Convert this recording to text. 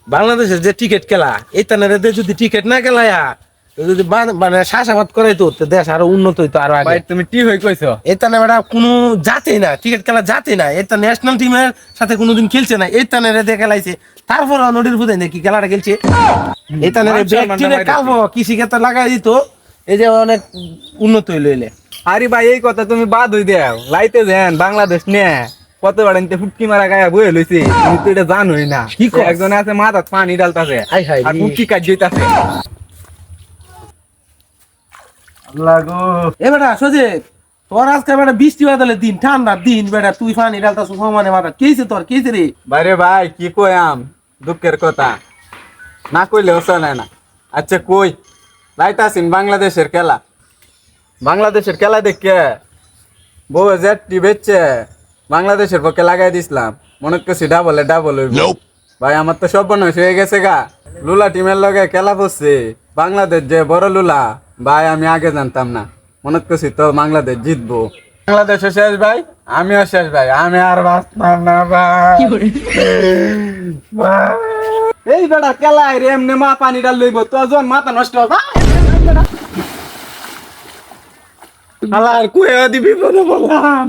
বাংলাদেশের যে টিকিট খেলা এই তানের যদি টিকিট না খেলায়া যদি মানে চাষাবাদ করাইতো তো দেশ আরো উন্নত হইতো আরো ভাই আগে। তুমি কি হই কইছো? এই তানে বেটা কোনো জাতেই না, টিকিট খেলা জাতেই না, এটা ন্যাশনাল টিমের সাথে কোনোদিন খেলছে না, এই তানের দিয়ে খেলাইছে। তারপর নদীর বুঝাই নাকি খেলাটা খেলছে এই তানের ব্যক্তিরে কালবো কৃষি ক্ষেত্রে লাগাই দিত, এই যে অনেক উন্নত হইলো এলে। আরে ভাই এই কথা তুমি বাদ হই দেও, লাইতে দেন বাংলাদেশ নিয়ে কত বাড়াইতে ফুটকি মারা গায়ে বয়ে লইছি, তুমি তো এটা জানোই না। কি কস? একজন আছে মাথাত পানি ডালতাছে হাই হাই আর রে। ফুটকি কাজ জইতাছে। আল্লাহ গো, এ বেটা সোজে তোর আজকে বেটা বৃষ্টি বাদলের দিন, ঠান্ডার দিন, বেটা তুই পানি ডালতাছ সমানে মাথা, কেছে তোর কেছে রে? বাইরে ভাই কি কইয়াম, দুঃখের কথা না কইলেও চলে না। আচ্ছা কই লাইতাছিন বাংলাদেশের খেলা, বাংলাদেশের খেলা দেখে বউ জেটি বেচছে বাংলাদেশের পক্ষে লাগাই দিছিলাম, মনে করছি ডাবলে ডাবল হইব। ভাই আমার তো সর্বনাশ হয়ে গেছে গা, লুলা টিমের লগে খেলা পড়ছে বাংলাদেশ যে বড় লুলা, ভাই আমি আগে জানতাম না, মনে করছি তো বাংলাদেশ জিতবো। বাংলাদেশও শেষ ভাই, আমিও শেষ ভাই, আমি আর বাঁচতাম না ভাই। এই বেটা খেলায় রে এমনি মা পানি ডাল লইব তো জন মাথা নষ্ট হবে। আল্লাহ কুয়ে দিবি বলে বললাম।